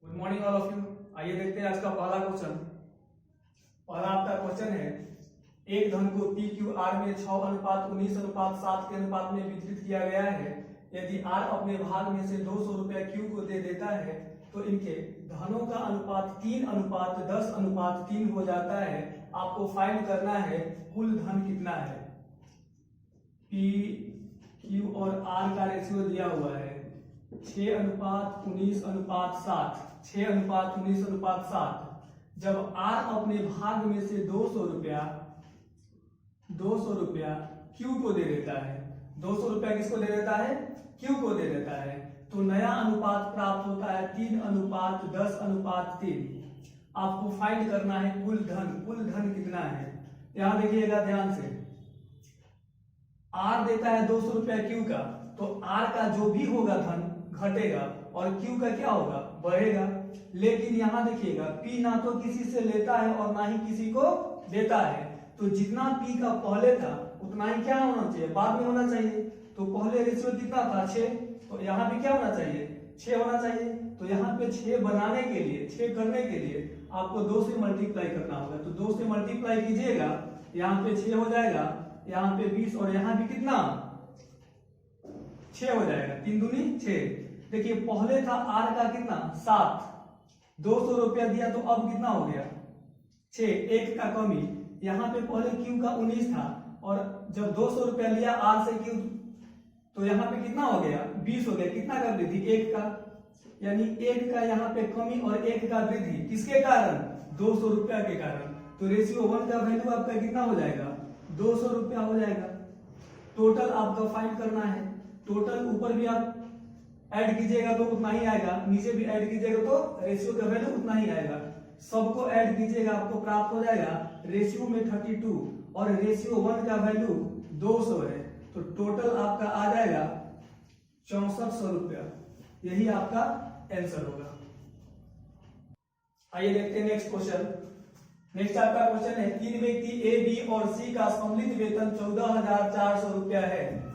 Good morning all of you. आइए देखते हैं आज का पहला क्वेश्चन। पहला आपका क्वेश्चन है, एक धन को पी क्यू आर में 6:19:7 के अनुपात में वितरित किया गया है। यदि आर अपने भाग में से 200 रुपया क्यू को दे देता है तो इनके धनों का अनुपात 3:10:3 हो जाता है। आपको फाइंड करना है कुल धन कितना है। पी क्यू और आर का रेशियो दिया हुआ है 6:19:7। 6:19:7। जब आर अपने भाग में से 200 रुपया क्यू को दे देता है, 200 रुपया किसको दे देता है? क्यू को दे देता है, तो नया अनुपात प्राप्त होता है 3:10:3। आपको फाइंड करना है कुल धन। कुल धन कितना है? यहां देखिएगा ध्यान से, आर देता है 200 रुपया क्यू का, तो आर का जो भी होगा धन घटेगा और क्यू का क्या होगा? बढ़ेगा। लेकिन यहां देखिएगा पी ना तो किसी से लेता है और ना ही किसी को देता है, तो जितना पी का पहले था उतना ही क्या होना चाहिए? बाद में होना चाहिए। तो पहले रेशियो कितना था? 6। तो यहाँ भी क्या होना चाहिए? 6 होना चाहिए। तो यहाँ पे 6 बनाने के लिए, 6 करने के लिए आपको 2 से मल्टीप्लाई करना होगा। तो 2 से मल्टीप्लाई कीजिएगा, यहाँ पे 6 हो जाएगा, यहाँ पे 20 और यहाँ भी कितना? 6 हो जाएगा। 3 दूनी 6। देखिए पहले था आर का कितना? 7। 200 रुपया दिया तो अब कितना हो गया? 6। 1 का कमी। यहाँ पे पहले क्यू का 19 था और जब 200 रुपया लिया आर से क्यू, तो यहाँ पे कितना हो गया? 20 हो गया। कितना का वृद्धि? 1 का। यानी 1 का यहाँ पे कमी और 1 का वृद्धि किसके कारण? 200 रुपया के कारण। तो रेशियो 1 का वैल्यू आपका कितना हो जाएगा? 200 रुपया हो जाएगा। टोटल आपका फाइंड करना है। टोटल ऊपर भी आप ऐड कीजिएगा तो उतना ही आएगा, नीचे भी ऐड कीजिएगा तो रेशियो का वैल्यू उतना ही आएगा। सबको ऐड कीजिएगा, आपको प्राप्त हो जाएगा रेशियो में 32 और रेशियो 1 का वैल्यू 200 है। तो टोटल आपका आ जाएगा 6400 रुपया। यही आपका आंसर होगा। आइए देखते हैं नेक्स्ट क्वेश्चन। नेक्स्ट आपका क्वेश्चन है, 3 व्यक्ति ए, बी और सी का सम्मिलित वेतन 14,400 रुपया है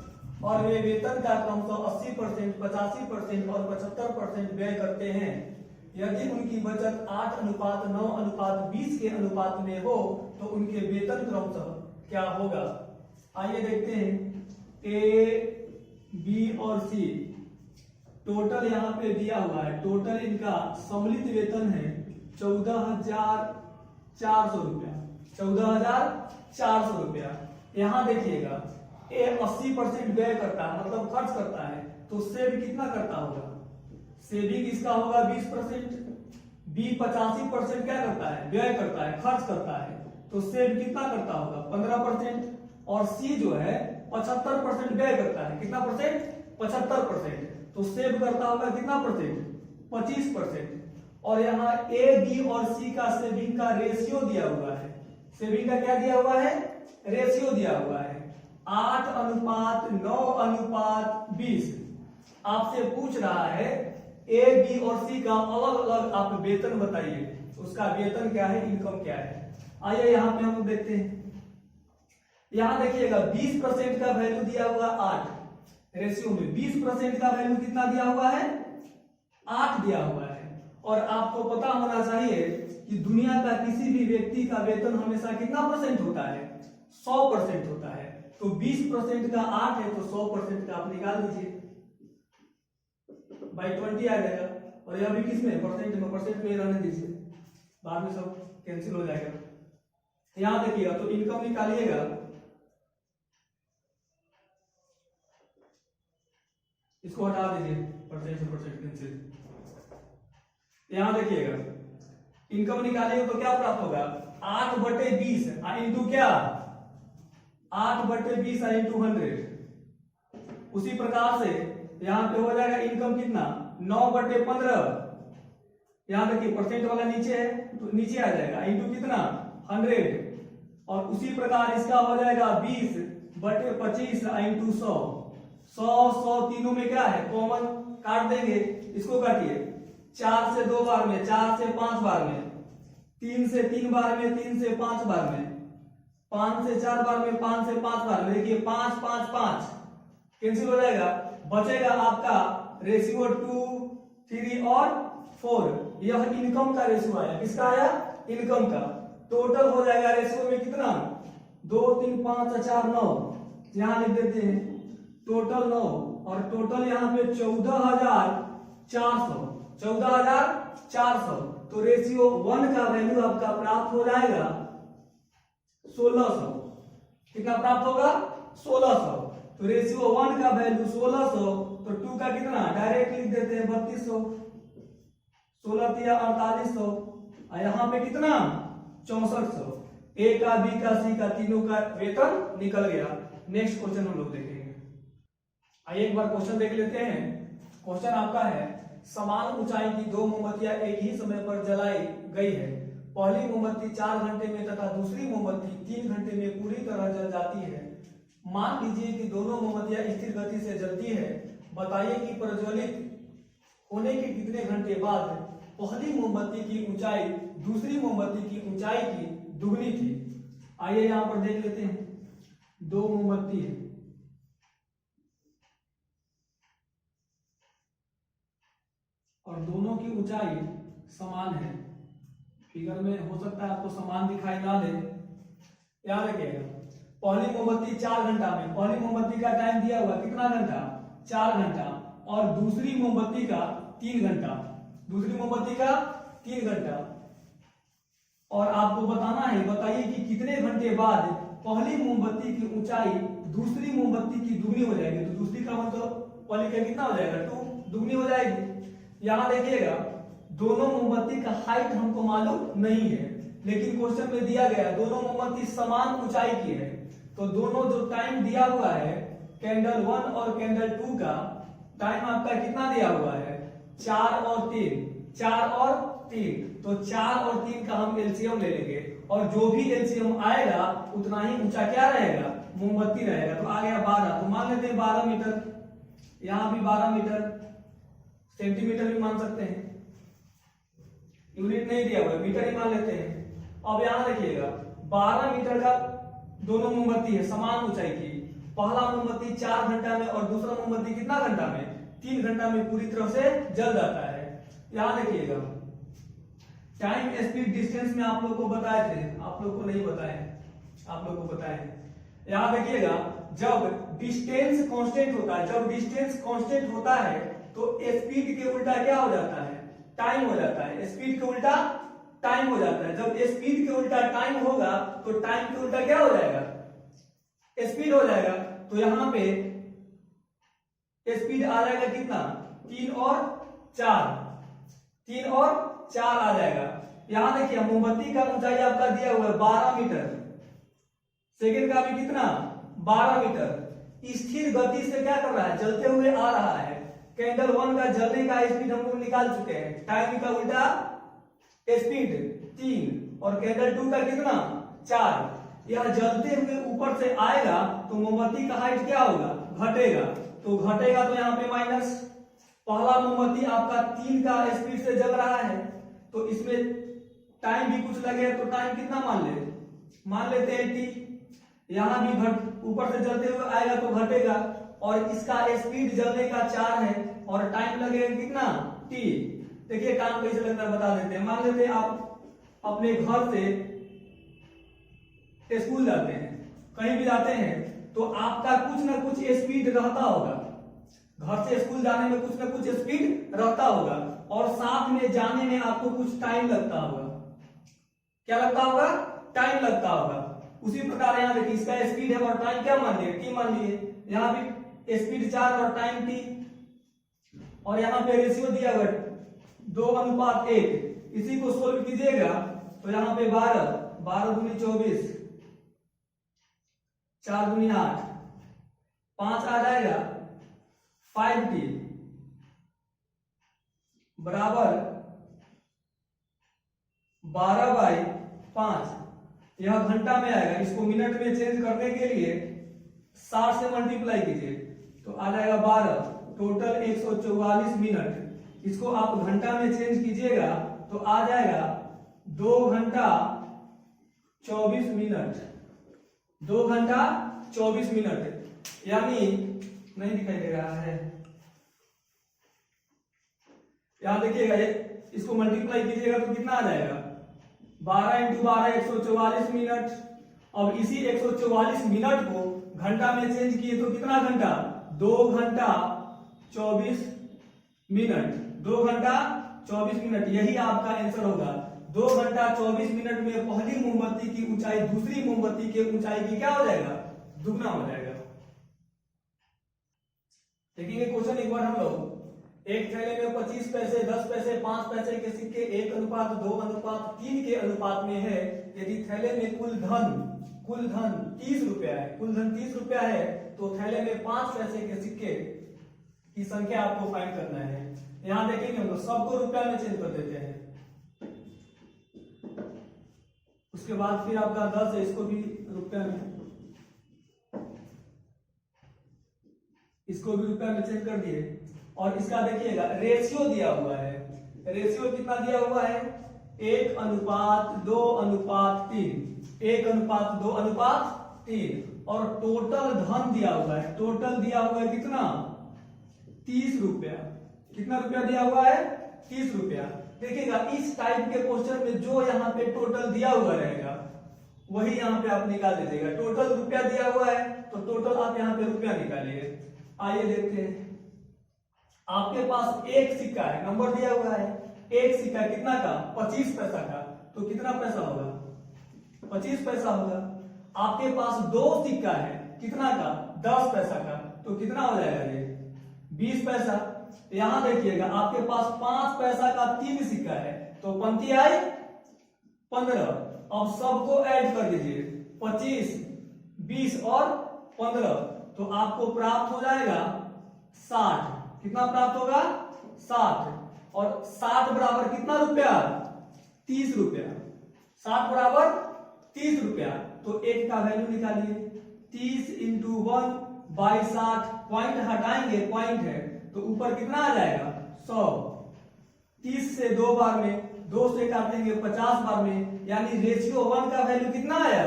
और वे वेतन का क्रमशः 80%, 85% और 75% व्यय करते हैं। यदि उनकी बचत 8:9:20 के अनुपात में हो तो उनके वेतन क्रमशः क्या होगा? आइए देखते हैं, ए, बी और सी टोटल यहाँ पे दिया हुआ है। टोटल इनका सम्मिलित वेतन है 14,400 रुपया। 14,400 रुपया। यहाँ देखिएगा ए 80% व्यय करता है, मतलब खर्च करता है, तो सेव कितना करता होगा? सेविंग इसका होगा 20%। बी 85% क्या करता है? व्यय करता है, खर्च करता है, तो सेव कितना करता होगा? 15%। और सी जो है 75% व्यय करता है। कितना परसेंट? 75%। तो सेव करता होगा कितना परसेंट? 25%। और यहाँ ए, बी और सी का सेविंग का रेशियो दिया हुआ है। सेविंग का क्या दिया हुआ है? रेशियो दिया हुआ है 8:9:20। आपसे पूछ रहा है ए, बी और सी का अलग अलग आप वेतन बताइए, उसका वेतन क्या है, इनकम क्या है। आइए यहाँ पे हम देखते हैं। यहाँ देखिएगा 20% का वैल्यू दिया हुआ 8 रेशियो में। 20% का वैल्यू कितना दिया हुआ है? 8 दिया हुआ है। और आपको पता होना चाहिए कि दुनिया का किसी भी व्यक्ति का वेतन हमेशा कितना परसेंट होता है? 100% होता है। तो 20% का 8 है, तो 100% का आप निकाल दीजिए, बाई 20 आ जाएगा। और यह भी किसमें? परसेंट में। परसेंट में रहने दीजिए, बाद में सब कैंसिल हो जाएगा। यहां देखिएगा तो इनकम निकालिएगा, इसको हटा दीजिए, परसेंट से परसेंट कैंसिल। यहां देखिएगा इनकम निकालिएगा तो क्या प्राप्त होगा? 8/20 इंटू क्या? 8/20 इंटू 100। उसी प्रकार से यहां पे हो जाएगा इनकम कितना? 9/15। यहां देखिए परसेंट वाला नीचे है तो नीचे आ जाएगा, इंटू कितना? 100। और उसी प्रकार इसका हो जाएगा 20/25 इंटू 100। 100 तीनों में क्या है? कॉमन काट देंगे, इसको काटिए। 4 से 2 बार में, 4 से 5 बार में, 3 से 3 बार में, 3 से 5 बार में, 5 से 4 बार में, 5 से 5 बार में। देखिए 5 5 5 कैंसिल हो जाएगा, बचेगा आपका रेशियो 2, 3 और 4। यह इनकम का रेशियो आया, किसका आया, इनकम का। टोटल हो जाएगा रेशियो में कितना, 2 3 5 4 9, यहां लिख देते हैं टोटल 9, और टोटल यहाँ पे 14,400, 14,400। तो रेशियो 1 का वैल्यू आपका प्राप्त हो जाएगा 1600। कितना प्राप्त होगा, 1600। तो रेशियो 1 का वैल्यू 1600, तो 2 का कितना डायरेक्ट लिख देते हैं 3200, 16 तिया 4800, और यहाँ पे कितना 6400। ए का, बी का, सी का, तीनों का वेतन निकल गया। नेक्स्ट क्वेश्चन हम लोग देखेंगे। आइए एक बार क्वेश्चन देख लेते हैं। क्वेश्चन आपका है, समान ऊंचाई की 2 मोमबत्तियां एक ही समय पर जलाई गई है। पहली मोमबत्ती 4 घंटे में तथा दूसरी मोमबत्ती 3 घंटे में पूरी तरह जल जाती है। मान लीजिए कि दोनों मोमबत्तियां स्थिर गति से जलती है। बताइए कि प्रज्वलित होने के कितने घंटे बाद पहली मोमबत्ती की ऊंचाई दूसरी मोमबत्ती की ऊंचाई की दुगनी थी। आइए यहां पर देख लेते हैं। 2 मोमबत्ती है और दोनों की ऊंचाई समान है। फिगर में हो सकता है आपको समान दिखाई ना दे, याद रखिएगा। पहली मोमबत्ती 4 घंटा में, पहली मोमबत्ती का टाइम दिया हुआ कितना घंटा, 4 घंटा, और दूसरी मोमबत्ती का 3 घंटा, दूसरी मोमबत्ती का 3 घंटा। और आपको बताना है, बताइए कि कितने घंटे बाद पहली मोमबत्ती की ऊंचाई दूसरी मोमबत्ती की दुगनी हो जाएगी। तो दूसरी का मतलब पहले का कितना हो जाएगा, 2 दुगनी हो जाएगी। यहां देखिएगा दोनों मोमबत्ती का हाइट हमको मालूम नहीं है, लेकिन क्वेश्चन में दिया गया दोनों मोमबत्ती समान ऊंचाई की है। तो दोनों जो टाइम दिया हुआ है कैंडल 1 और कैंडल 2 का टाइम आपका कितना दिया हुआ है, 4 और 3, 4 और 3। तो 4 और 3 का हम एलसीएम ले लेंगे, और जो भी एलसीएम आएगा उतना ही ऊंचा क्या रहेगा, मोमबत्ती रहेगा। तो आ गया 12, तो मान लेते हैं 12 मीटर, यहां भी 12 मीटर, सेंटीमीटर भी मान सकते हैं, यूनिट नहीं दिया हुआ है, मीटर ही मान लेते हैं। अब यहां देखिएगा 12 मीटर का दोनों मोमबत्ती है समान ऊंचाई की। पहला मोमबत्ती 4 घंटा में और दूसरा मोमबत्ती कितना घंटा में, 3 घंटा में पूरी तरह से जल जाता है। यहां देखिएगा टाइम स्पीड डिस्टेंस में आप लोग को बताए थे, आप लोग को नहीं बताए, आप लोग को बताए। यहां देखिएगा जब डिस्टेंस कांस्टेंट होता है, जब डिस्टेंस कांस्टेंट होता है तो स्पीड के उल्टा क्या हो जाता है, टाइम हो जाता है। स्पीड के उल्टा टाइम हो जाता है। जब स्पीड के उल्टा टाइम होगा तो टाइम के उल्टा क्या हो जाएगा, स्पीड हो जाएगा। तो यहां पे स्पीड आ जाएगा कितना, 3 और 4, 3 और 4 आ जाएगा। यहां देखिए मोमबत्ती का ऊंचाई आपका दिया हुआ है 12 मीटर, सेकंड का भी कितना 12 मीटर। स्थिर गति से क्या कर रहा है, जलते हुए आ रहा है। कैंडल 1 का जलने का स्पीड हम लोग निकाल चुके हैं, टाइम का उल्टा स्पीड 3, और कैंडल 2 का कितना 4। यह जलते हुए ऊपर से आएगा तो मोमबत्ती का हाइट क्या होगा, घटेगा। तो घटेगा तो यहाँ पे माइनस। पहला मोमबत्ती आपका 3 का स्पीड से जल रहा है, तो इसमें टाइम भी कुछ लगे तो टाइम कितना मान लेते हैं t। यहां भी ऊपर से जलते हुए आएगा तो घटेगा, और इसका स्पीड जलने का 4 है और टाइम लगेगा कितना t। देखिए काम कैसे लगता है बता देते हैं। मान लेते हैं आप अपने घर से स्कूल जाते हैं, कहीं भी जाते हैं, तो आपका कुछ ना कुछ स्पीड रहता होगा। घर से स्कूल जाने में कुछ ना कुछ स्पीड रहता होगा, और साथ में जाने में आपको कुछ टाइम लगता होगा। क्या लगता होगा, टाइम लगता होगा। उसी प्रकार यहाँ देखिए इसका स्पीड है और टाइम क्या मान लिए, टी मान लिए। यहाँ भी स्पीड 4 और टाइम t, और यहाँ पे रेशियो दिया हुआ 2:1। इसी को सोल्व कीजिएगा तो यहाँ पे 12, 12 दूनी 24, 4 दूनी 8, 5 आ जाएगा 5t बराबर 12/5। यह घंटा में आएगा, इसको मिनट में चेंज करने के लिए 60 से मल्टीप्लाई कीजिए तो आ जाएगा 12, टोटल 144 मिनट। इसको आप घंटा में चेंज कीजिएगा तो आ जाएगा 2 घंटा 24 मिनट, 2 घंटा 24 मिनट। यानी नहीं दिखाई दे रहा है, यहां देखिएगा इसको मल्टीप्लाई कीजिएगा तो कितना आ जाएगा 12 × 12 144 मिनट। अब इसी 144 मिनट को घंटा में चेंज किए तो कितना घंटा 2 घंटा 24 मिनट। 2 घंटा 24 मिनट, यही आपका आंसर होगा। 2 घंटा 24 मिनट में पहली मोमबत्ती की ऊंचाई दूसरी मोमबत्ती के ऊंचाई की क्या हो जाएगा दुगना हो जाएगा। देखेंगे क्वेश्चन एक बार हम लोग। एक थैले में 25 पैसे 10 पैसे 5 पैसे के सिक्के 1:2:3 के अनुपात में है। यदि थैले में कुल धन 30 रुपया है, कुल धन 30 रुपया है, तो थैले में 5 पैसे के सिक्के की संख्या आपको फाइंड करना है। यहां देखेंगे हम लोग सबको रुपया में चेंज कर देते हैं। उसके बाद फिर आपका 10 है, इसको भी रुपया में, इसको भी रुपया में चेंज कर दिए। और इसका देखिएगा रेशियो दिया हुआ है। रेशियो कितना दिया हुआ है 1:2:3, 1:2:3। और टोटल धन दिया हुआ है, टोटल दिया हुआ है कितना 30 रुपया। कितना रुपया दिया हुआ है 30 रुपया। देखिएगा इस टाइप के क्वेश्चन में जो यहाँ पे टोटल दिया हुआ रहेगा वही यहाँ पे आप निकाल दीजिएगा। टोटल रुपया दिया हुआ है तो टोटल आप यहाँ पे रुपया निकालिए। आइए देखते हैं। आपके पास एक सिक्का है, नंबर दिया हुआ है, एक सिक्का कितना का 25 पैसा का, तो कितना पैसा होगा 25 पैसा होगा। आपके पास 2 सिक्का है, कितना का 10 पैसा का, तो कितना हो जाएगा ये 20 पैसा। यहां देखिएगा आपके पास 5 पैसा का 3 सिक्का है, तो पंक्ति आई 15। अब सबको ऐड कर दीजिए 25 20 और 15, तो आपको प्राप्त हो जाएगा 60। कितना प्राप्त होगा 60। और 60 बराबर कितना रुपया 30 रुपया। 60 बराबर 30 रुपया। तो एक का वैल्यू निकालिए 30 × 1/60। पॉइंट हटाएंगे, पॉइंट है तो ऊपर कितना आ जाएगा 100। 30 से 2 बार में, 2 से काटेंगे 50 बार में, यानी रेशियो 1 का वैल्यू कितना आया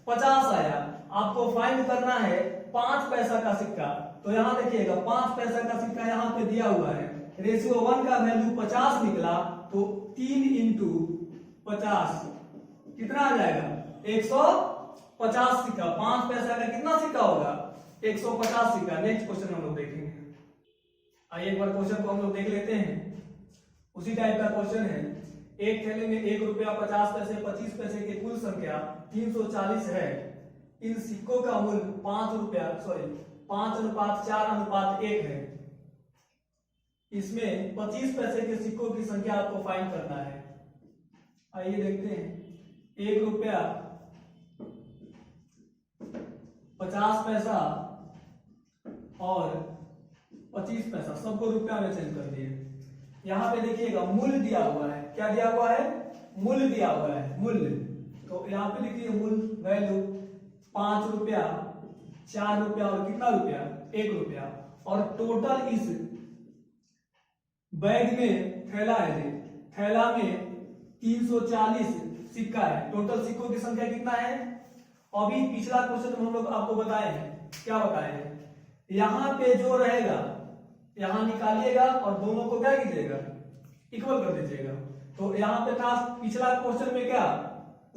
50 आया। आपको फाइंड करना है 5 पैसा का सिक्का। तो यहां देखिएगा 5 पैसा का सिक्का यहां पे दिया हुआ है। रेशियो 1 का वैल्यू 50 निकला, तो 3 × 50 कितना आ जाएगा 150 सिक्का। 5 पैसा का कितना सिक्का होगा 150 सिक्का। नेक्स्ट क्वेश्चन हम लोग देखेंगे। आइए एक बार क्वेश्चन को हम लोग देख लेते हैं। उसी टाइप का क्वेश्चन है। एक थैले में 1 रुपया 50 पैसे 25 पैसे की कुल संख्या 340 है। इन सिक्कों का मूल्य 5:4:1 है। इसमें 25 पैसे के सिक्कों की संख्या आपको फाइंड करना है। आइए देखते हैं। 1 रुपया 50 पैसा और 25 पैसा सबको रुपया में चेंज कर दिए। यहां पे देखिएगा मूल्य दिया हुआ है। क्या दिया हुआ है मूल्य दिया हुआ है, मूल्य। तो यहां पे लिखिए मूल्य वैल्यू 5 रुपया 4 रुपया और कितना रुपया 1 रुपया। और टोटल इस बैग में थैला है, थैला में 340 सिक्का है। टोटल सिक्कों की संख्या कितना है। अभी पिछला क्वेश्चन हम लोग आपको बताए हैं। क्या बताए हैं, यहां पे जो रहेगा यहां निकालिएगा और दोनों को क्या कीजिएगा इक्वल कर दीजिएगा। तो यहां पे था पिछला क्वेश्चन में क्या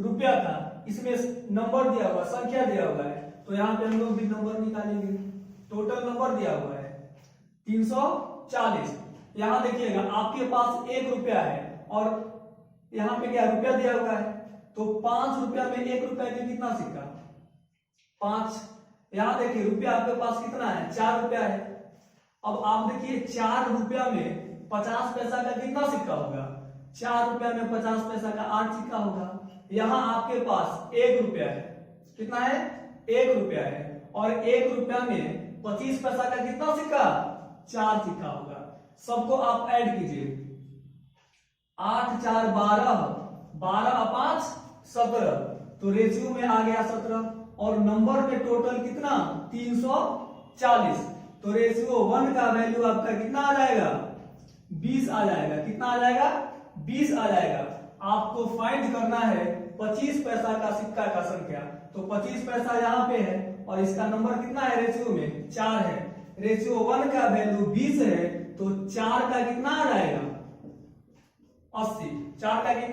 रुपया था, इसमें नंबर दिया हुआ, संख्या दिया हुआ है, तो यहां पे हम लोग भी नंबर निकालेंगे। टोटल नंबर दिया हुआ है 340। यहां देखिएगा आपके पास 1 रुपया है और यहां पे क्या रुपया दिया हुआ है, तो 5 रुपया में 1 रुपया के कितना सिक्का 5। यहां देखिए रुपया आपके पास कितना है 4 रुपया है। अब आप देखिए 4 रुपया में 50 पैसा का कितना सिक्का होगा 4 रुपया में 50 पैसा का 8 सिक्का होगा। यहां आपके पास 1 रुपया है, कितना है 1 रुपया है, और 1 रुपया में 25 पैसा का कितना सिक्का 4 सिक्का होगा। सबको आप ऐड कीजिए 8 4 12, 12 और 5 17, तो रेशियो में आ गया 17। और नंबर में टोटल कितना 340, तो रेशियो 1 का वैल्यू आपका कितना आ जाएगा 20 आ जाएगा। कितना आ जाएगा 20 आ जाएगा। आपको फाइंड करना है 25 पैसा का सिक्का का संख्या। तो 25 पैसा यहाँ पे है और इसका नंबर कितना है रेशियो में 4 है। रेशियो 1 का वैल्यू 20 है, तो 4 का कितना आ जाएगा 80, 4 का कितना